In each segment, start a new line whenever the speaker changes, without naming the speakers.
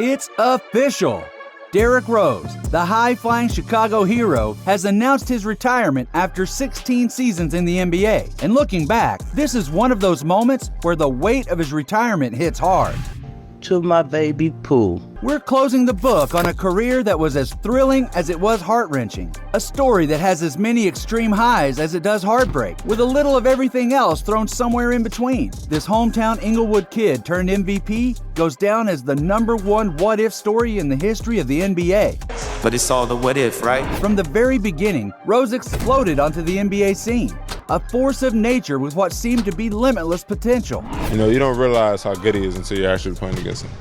It's official! Derrick Rose, the high-flying Chicago hero, has announced his retirement after 16 seasons in the NBA. And looking back, this is one of those moments where the weight of his retirement hits hard.
To my baby Pooh.
We're closing the book on a career that was as thrilling as it was heart-wrenching. A story that has as many extreme highs as it does heartbreak, with a little of everything else thrown somewhere in between. This hometown Englewood kid turned MVP goes down as the #1 what-if story in the history of the NBA.
But it's all the what if, right?
From the very beginning, Rose exploded onto the NBA scene. A force of nature with what seemed to be limitless potential.
You know, you don't realize how good he is until you're actually playing against him.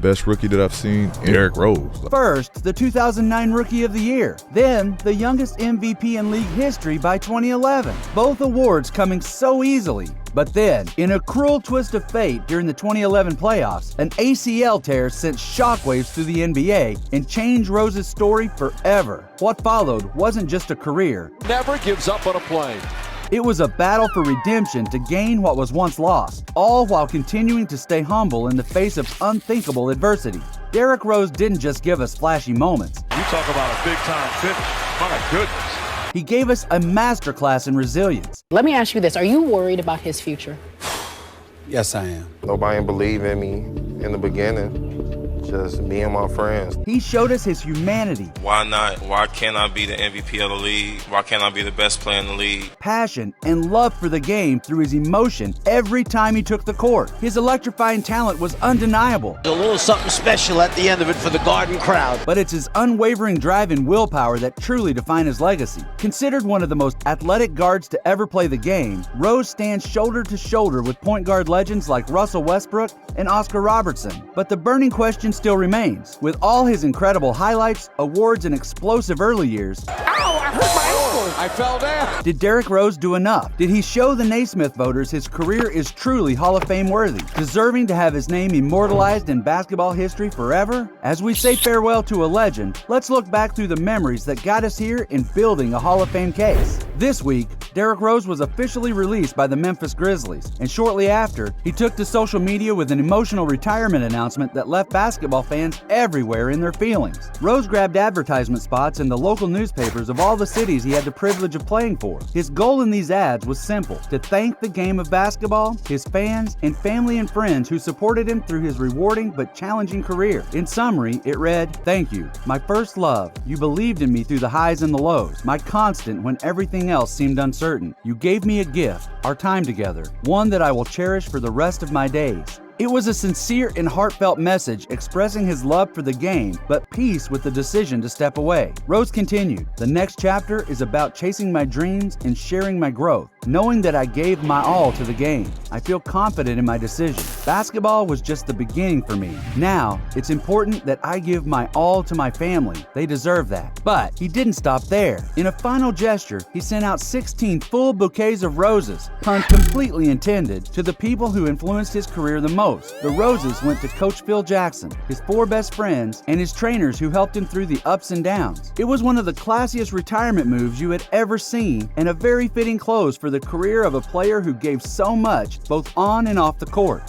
Best rookie that I've seen, Derrick Rose.
First, the 2009 Rookie of the Year. Then, the youngest MVP in league history by 2011. Both awards coming so easily. But then, in a cruel twist of fate during the 2011 playoffs, an ACL tear sent shockwaves through the NBA and changed Rose's story forever. What followed wasn't just a career.
Never gives up on a play.
It was a battle for redemption to gain what was once lost, all while continuing to stay humble in the face of unthinkable adversity. Derrick Rose didn't just give us flashy moments.
You talk about a big-time finish. My goodness.
He gave us a masterclass in resilience.
Let me ask you this. Are you worried about his future?
Yes, I am.
Nobody believed in me in the beginning. Just me and my friends.
He showed us his humanity.
Why not? Why can't I be the MVP of the league? Why can't I be the best player in the league?
Passion and love for the game through his emotion every time he took the court. His electrifying talent was undeniable.
A little something special at the end of it for the Garden crowd.
But it's his unwavering drive and willpower that truly define his legacy. Considered one of the most athletic guards to ever play the game, Rose stands shoulder to shoulder with point guard legends like Russell Westbrook and Oscar Robertson. But the burning question still remains. With all his incredible highlights, awards, and explosive early years,
Ow, I hurt my ankle. I fell down.
did Derrick Rose do enough? Did he show the Naismith voters his career is truly Hall of Fame worthy, deserving to have his name immortalized in basketball history forever? As we say farewell to a legend, let's look back through the memories that got us here in building a Hall of Fame case. This week, Derrick Rose was officially released by the Memphis Grizzlies, and shortly after, he took to social media with an emotional retirement announcement that left basketball fans everywhere in their feelings. Rose grabbed advertisement spots in the local newspapers of all the cities he had the privilege of playing for. His goal in these ads was simple: to thank the game of basketball, his fans, and family and friends who supported him through his rewarding but challenging career. In summary, it read, "Thank you, my first love. You believed in me through the highs and the lows, my constant when everything else seemed uncertain. You gave me a gift, our time together, one that I will cherish for the rest of my days." It was a sincere and heartfelt message expressing his love for the game, but peace with the decision to step away. Rose continued, "The next chapter is about chasing my dreams and sharing my growth, knowing that I gave my all to the game. I feel confident in my decision. Basketball was just the beginning for me. Now, it's important that I give my all to my family. They deserve that." But he didn't stop there. In a final gesture, he sent out 16 full bouquets of roses, pun completely intended, to the people who influenced his career the most. The roses went to Coach Phil Jackson, his 4 best friends, and his trainers who helped him through the ups and downs. It was one of the classiest retirement moves you had ever seen, and a very fitting close for the career of a player who gave so much, both on and off the court.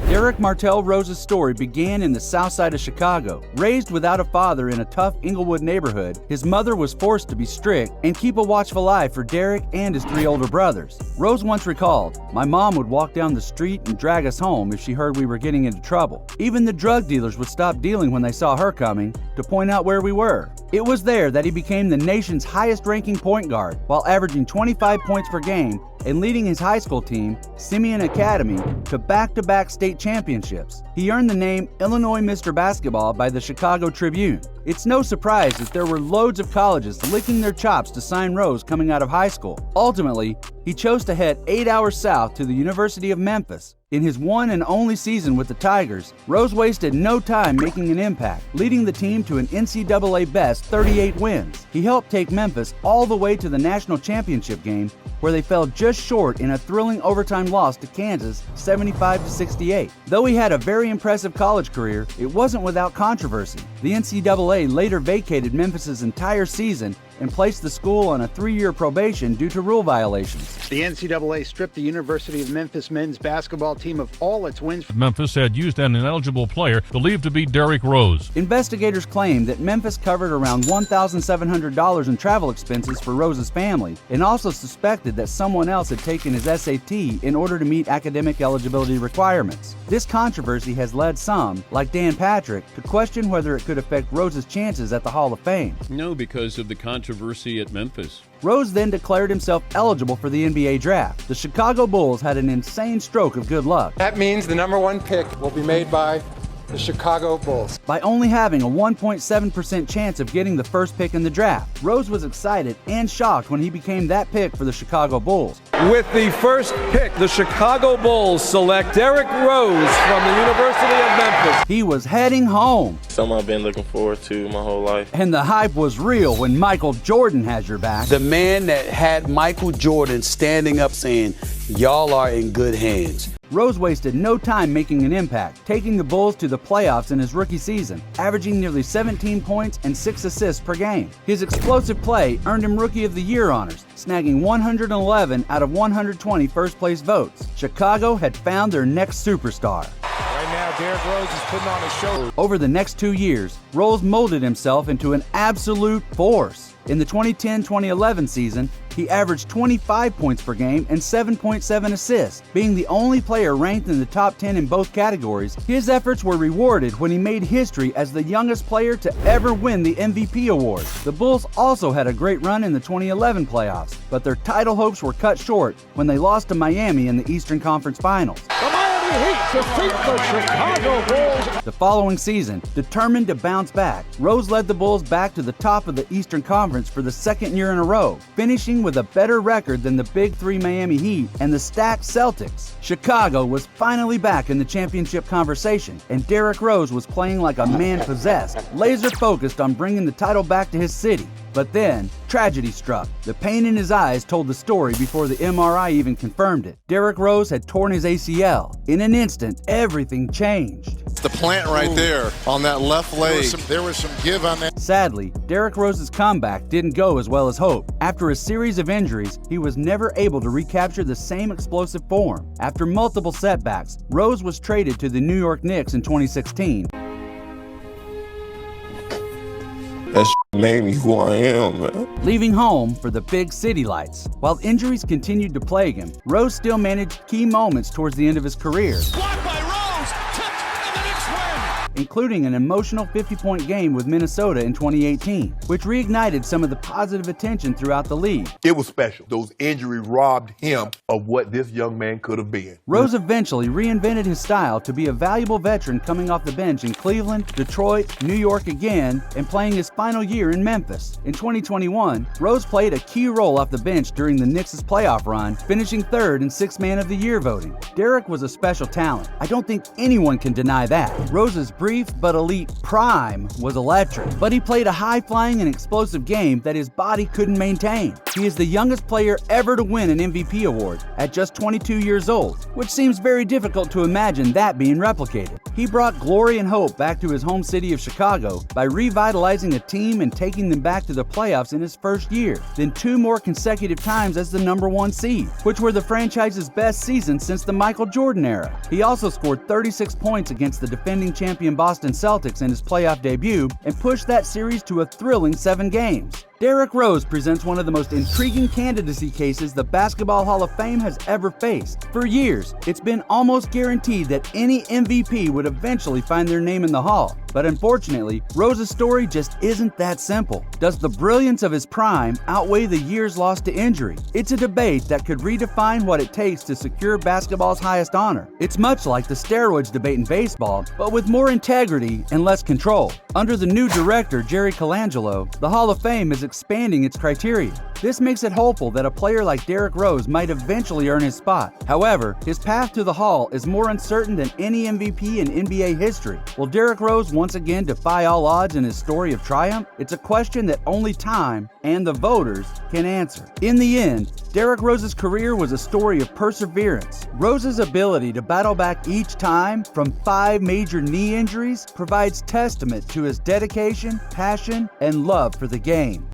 Derrick Martell Rose's story began in the south side of Chicago. Raised without a father in a tough Englewood neighborhood, his mother was forced to be strict and keep a watchful eye for Derrick and his 3 older brothers. Rose once recalled, "My mom would walk down the street and drag us home if she heard we were getting into trouble. Even the drug dealers would stop dealing when they saw her coming to point out where we were." It was there that he became the nation's highest-ranking point guard, while averaging 25 points per game and leading his high school team, Simeon Academy, to back-to-back state championships. He earned the name Illinois Mr. Basketball by the Chicago Tribune. It's no surprise that there were loads of colleges licking their chops to sign Rose coming out of high school. Ultimately, he chose to head 8 hours south to the University of Memphis. In his one and only season with the Tigers, Rose wasted no time making an impact, leading the team to an NCAA best 38 wins. He helped take Memphis all the way to the national championship game, where they fell just short in a thrilling overtime loss to Kansas, 75-68. Though he had a very impressive college career, it wasn't without controversy. The NCAA later vacated Memphis's entire season and placed the school on a 3-year probation due to rule violations.
The NCAA stripped the University of Memphis men's basketball team of all its wins.
Memphis had used an ineligible player believed to be Derrick Rose.
Investigators claim that Memphis covered around $1,700 in travel expenses for Rose's family, and also suspected that someone else had taken his SAT in order to meet academic eligibility requirements. This controversy has led some, like Dan Patrick, to question whether it could affect Rose's chances at the Hall of Fame.
No, because of the controversy at Memphis.
Rose then declared himself eligible for the NBA draft. The Chicago Bulls had an insane stroke of good luck.
That means the number 1 pick will be made by the Chicago Bulls.
By only having a 1.7% chance of getting the first pick in the draft, Rose was excited and shocked when he became that pick for the Chicago Bulls.
With the first pick, the Chicago Bulls select Derrick Rose from the University of Memphis.
He was heading home.
Something I've been looking forward to my whole life.
And the hype was real when Michael Jordan has your back.
The man that had Michael Jordan standing up saying, "Y'all are in good hands."
Rose wasted no time making an impact, taking the Bulls to the playoffs in his rookie season, averaging nearly 17 points and 6 assists per game. His explosive play earned him Rookie of the Year honors, snagging 111 out of 120 first-place votes. Chicago had found their next superstar.
Right now, Derrick Rose is putting on a show.
Over the next 2 years, Rose molded himself into an absolute force. In the 2010-2011 season, he averaged 25 points per game and 7.7 assists. Being the only player ranked in the top 10 in both categories, his efforts were rewarded when he made history as the youngest player to ever win the MVP award. The Bulls also had a great run in the 2011 playoffs, but their title hopes were cut short when they lost to Miami in the Eastern Conference Finals.
The Miami Heat defeat the Chicago Bulls.
The following season, determined to bounce back, Rose led the Bulls back to the top of the Eastern Conference for the 2nd year in a row, finishing with a better record than the Big Three Miami Heat and the stacked Celtics. Chicago was finally back in the championship conversation, and Derrick Rose was playing like a man possessed, laser focused on bringing the title back to his city. But then, tragedy struck. The pain in his eyes told the story before the MRI even confirmed it. Derrick Rose had torn his ACL. In an instant, everything changed.
The plant right there on that left leg. There was some give on that.
Sadly, Derrick Rose's comeback didn't go as well as hoped. After a series of injuries, he was never able to recapture the same explosive form. After multiple setbacks, Rose was traded to the New York Knicks in 2016.
That made me who I am, man.
Leaving home for the big city lights. While injuries continued to plague him, Rose still managed key moments towards the end of his career.
Blocked by Rose, tipped, and the Knicks win.
Including an emotional 50-point game with Minnesota in 2018, which reignited some of the positive attention throughout the league.
It was special. Those injuries robbed him of what this young man could have been.
Rose eventually reinvented his style to be a valuable veteran coming off the bench in Cleveland, Detroit, New York again, and playing his final year in Memphis. In 2021, Rose played a key role off the bench during the Knicks' playoff run, finishing 3rd in Sixth Man of the Year voting. Derrick was a special talent. I don't think anyone can deny that. Rose's brief but elite prime was electric, but he played a high-flying and explosive game that his body couldn't maintain. He is the youngest player ever to win an MVP award at just 22 years old, which seems very difficult to imagine that being replicated. He brought glory and hope back to his home city of Chicago by revitalizing a team and taking them back to the playoffs in his first year, then 2 more consecutive times as the number 1 seed, which were the franchise's best season since the Michael Jordan era. He also scored 36 points against the defending champion Boston Celtics in his playoff debut and pushed that series to a thrilling 7 games. Derrick Rose presents one of the most intriguing candidacy cases the Basketball Hall of Fame has ever faced. For years, it's been almost guaranteed that any MVP would eventually find their name in the Hall. But unfortunately, Rose's story just isn't that simple. Does the brilliance of his prime outweigh the years lost to injury? It's a debate that could redefine what it takes to secure basketball's highest honor. It's much like the steroids debate in baseball, but with more integrity and less control. Under the new director, Jerry Colangelo, the Hall of Fame is expanding its criteria. This makes it hopeful that a player like Derrick Rose might eventually earn his spot. However, his path to the Hall is more uncertain than any MVP in NBA history. Will Derrick Rose once again defy all odds in his story of triumph? It's a question that only time and the voters can answer. In the end, Derrick Rose's career was a story of perseverance. Rose's ability to battle back each time from 5 major knee injuries provides testament to his dedication, passion, and love for the game.